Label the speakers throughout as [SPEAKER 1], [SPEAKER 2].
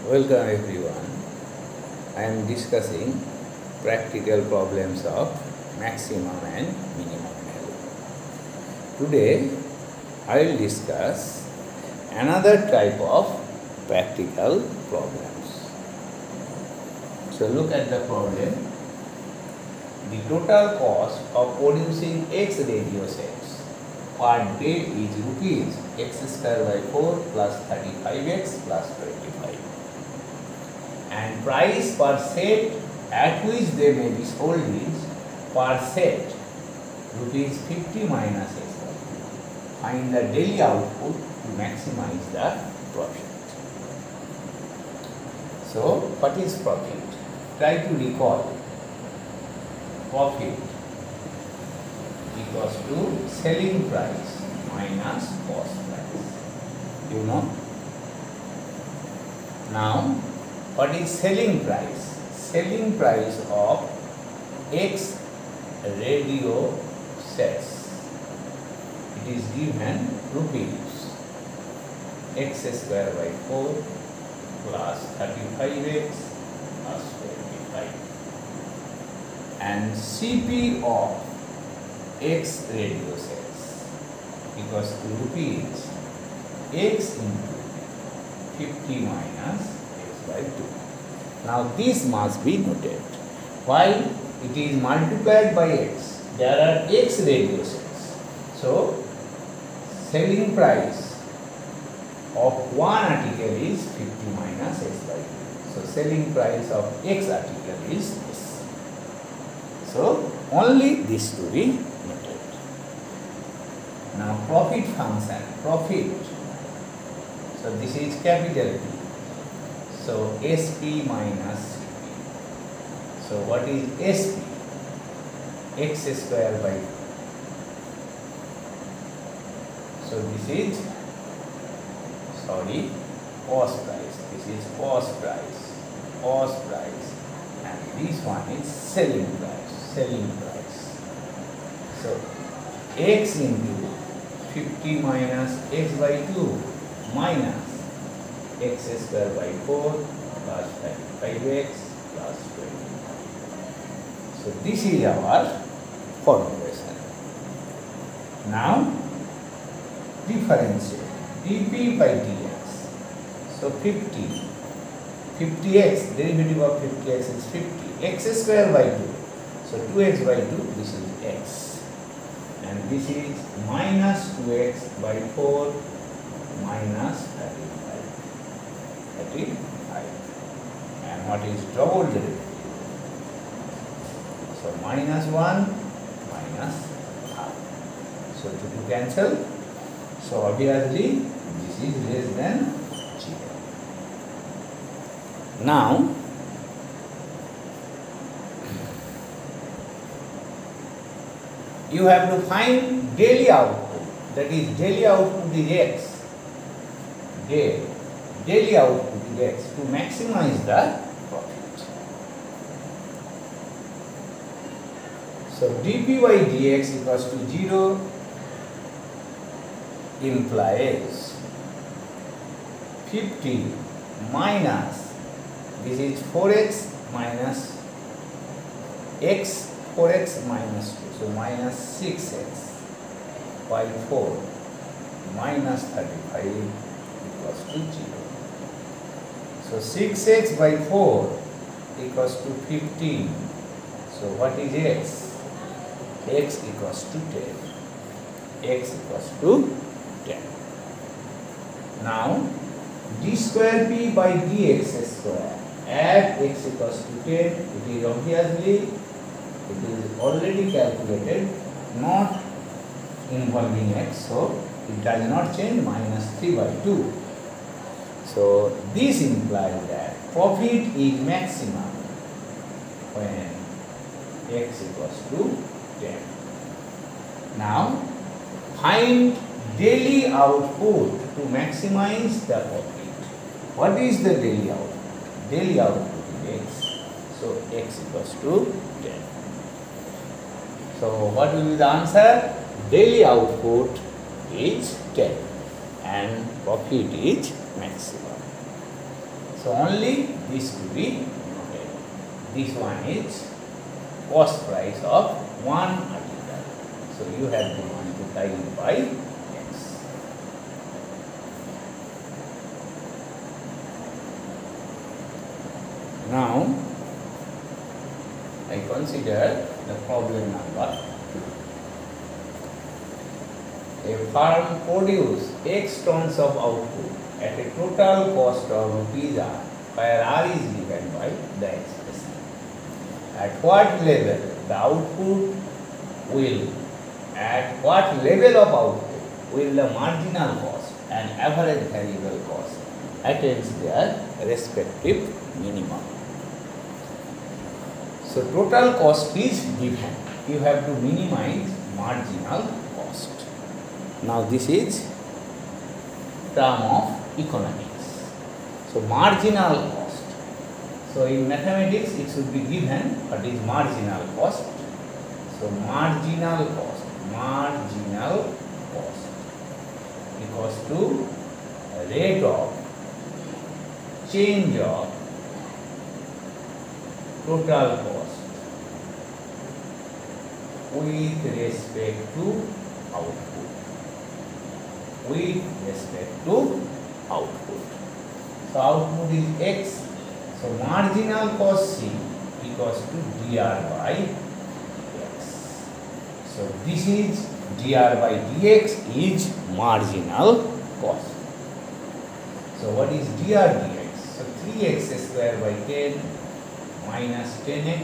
[SPEAKER 1] Welcome everyone. I am discussing practical problems of maximum and minimum value. Today I will discuss another type of practical problems. So look at the problem. The total cost of producing X radio sets per day is rupees x square by 4 plus 35x plus 25. And price per set at which they may be sold is per set rupees 50 minus x. Find the daily output to maximize the profit. So what is profit? Try to recall. Profit equals to selling price minus cost price. You know. Now what is selling price? Selling price of X radio sets. It is given rupees x square by 4 plus 35x plus 25. And CP of X radio sets equals to rupees x into 50 minus by 2. Now this must be noted. While it is multiplied by x, there are x radio sets. So selling price of one article is 50 minus x by 2. So selling price of x article is this. So only this to be noted. Now profit function, profit. So this is capital P. So SP minus CP. So what is SP? X square by 2. So this is cost price. This is cost price, and this one is selling price. So x into 50 minus x by 2 minus x square by 4 plus 35x plus 20. So this is our formulation. Now differentiate dp by dx. So 50x, derivative of 50x is 50. X square by 2. So 2x by 2, this is x. And this is minus 2x by 4 minus 35. And what is double derivative? So minus 1 minus half. So to cancel. So obviously this is less than 0. Now you have to find daily output. That is daily output is x. Daily output is x to maximize the profit. So dp by dx equals to 0 implies 50 minus, this is 4x minus x, 4x minus 2, so minus 6x by 4 minus 35 equals to 0. So 6x by 4 equals to 15. So what is x? X equals to 10. X equals to 10. Now d square p by dx square at x equals to 10, it is obviously, it is already calculated, not involving x, so it does not change, minus 3 by 2. So this implies that profit is maximum when x equals to 10. Now find daily output to maximize the profit. What is the daily output? Daily output is x. So x equals to 10. So what will be the answer? Daily output is 10 and profit is maximum. So only this to be noted. This one is cost price of one article. So you have to multiply it by x. Now I consider the problem number 2. A firm produces X tons of output at a total cost of rupees R, where R is given by the expression. At what level the output will, at what level of output will the marginal cost and average variable cost attain their respective minimum. So total cost is given. You have to minimize marginal cost. Now this is term of economics. So marginal cost. So in mathematics it should be given what is marginal cost. So marginal cost equals to rate of change of total cost with respect to output. With respect to output. So output is X. So marginal cost C equals to dr by x. So this is dr by dx is marginal cost. So what is dr dx? So 3x square by 10 minus 10x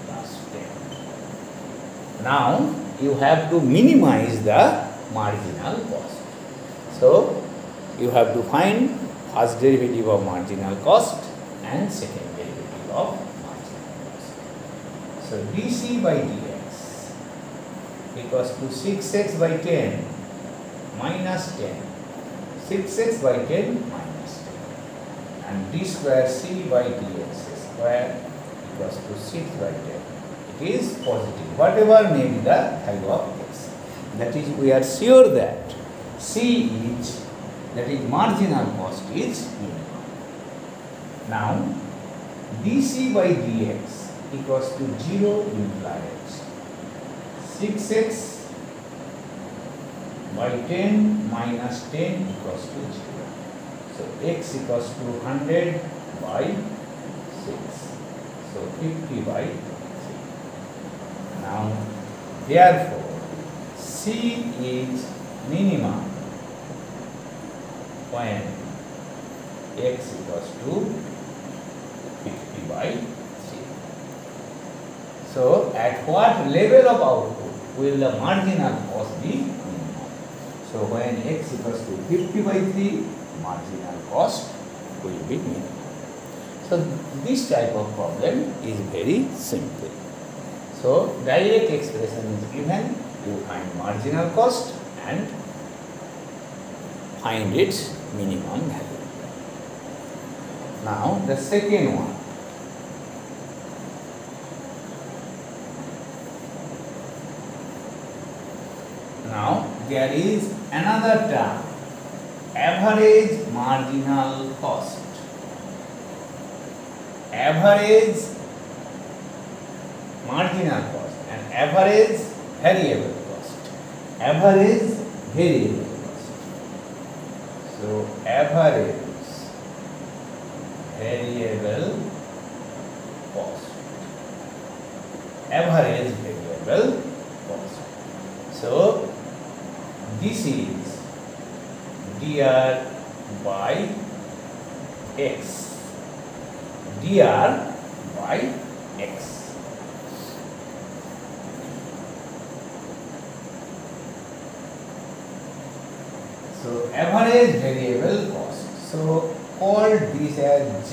[SPEAKER 1] plus 10. Now you have to minimize the marginal cost. So you have to find first derivative of marginal cost and second derivative of marginal cost. So dc by dx equals to 6x by 10 minus 10. 6x by 10 minus 10. And d square c by dx square equals to 6 by 10. It is positive. Whatever may be the value of x. That is, we are sure that C is, that is marginal cost is minimum. Now dc by dx equals to 0 implies 6x by 10 minus 10 equals to 0. So x equals to 100 by 6. So 50 by 3. Now therefore C is minimum when x equals to 50 by 3. So at what level of output will the marginal cost be minimum? So when x equals to 50 by 3, marginal cost will be minimum. So this type of problem is very simple. So direct expression is given, you find marginal cost and find its minimum value. Now the second one. Now there is another term, average marginal cost. Average marginal cost and average variable cost. Average variable cost. So average variable cost. Average variable cost. So this is dr by x. Dr by x. So average variable cost. So call this as Z.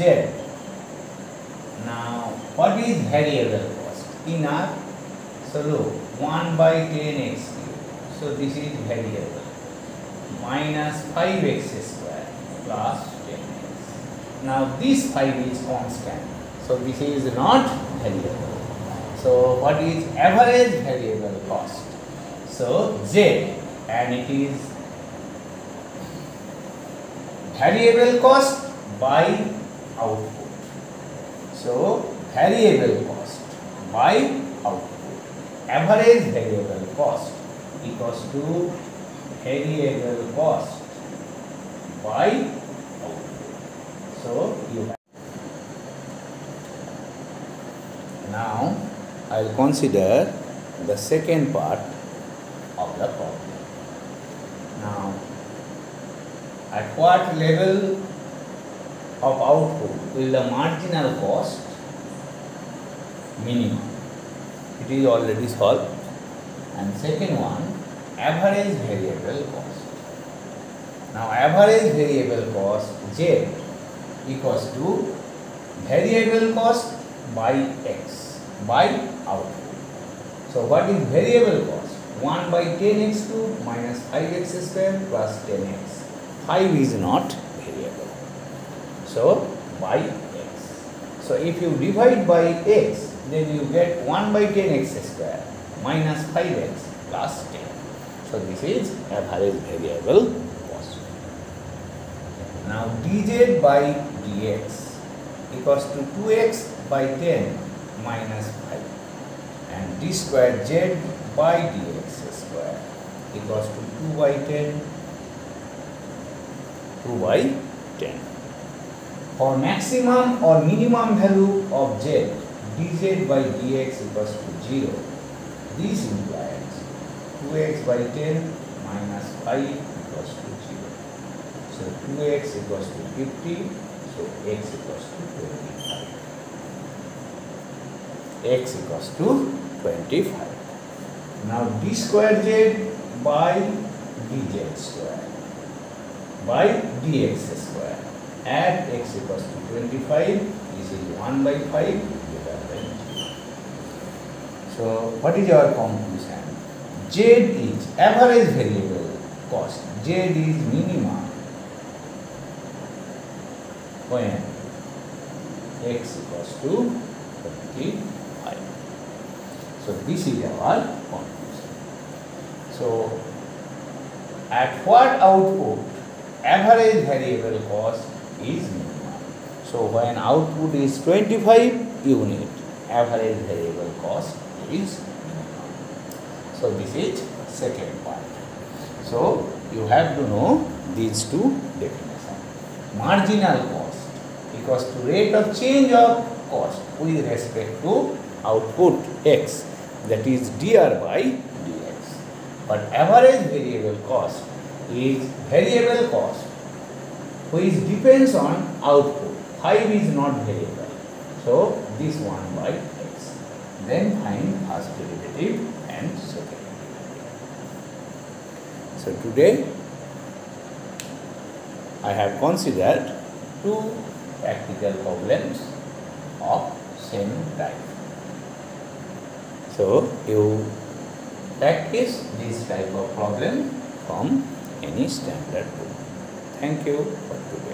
[SPEAKER 1] Now what is variable cost? In our, so look, 1 by 10x. So this is variable. Minus 5x square plus 10x. Now this 5 is constant. So this is not variable. So what is average variable cost? So Z, and it is variable cost by output. So variable cost by output. Average variable cost equals to variable cost by output. So you have. Now I will consider the second part of the problem. Now, at what level of output will the marginal cost minimum? It is already solved. And second one, average variable cost. Now, average variable cost Z equals to variable cost by X by output. So, what is variable cost? 1 by 10x cube minus 5x square plus 10x. 5 is not variable. So, by x. So, if you divide by x, then you get 1 by 10x square minus 5x plus 10. So, this is average variable cost. Now, dz by dx equals to 2x by 10 minus 5. And d square z by dx square equals to 2 by 10, 2 by 10. For maximum or minimum value of z, dz by dx equals to 0. This implies 2x by 10 minus 5 equals to 0. So 2x equals to 50, so x equals to 25. X equals to 25. Now d square z by dz square by dx square. Add x equals to 25. This is 1 by 5 divided by 0. So what is our conclusion? Z is average variable cost. Z is minimum when x equals to 25. So this is our conclusion. So at what output average variable cost is minimum? So when output is 25 unit, average variable cost is minimum. So this is second part. So you have to know these two definitions. Marginal cost equals to rate of change of cost with respect to output x, that is dr by dx. But average variable cost is variable cost which depends on output. 5 is not variable. So this 1 by x. Then find first derivative and second derivative. So today I have considered two practical problems of same type. So you practice this type of problem from any standard book. Thank you for today.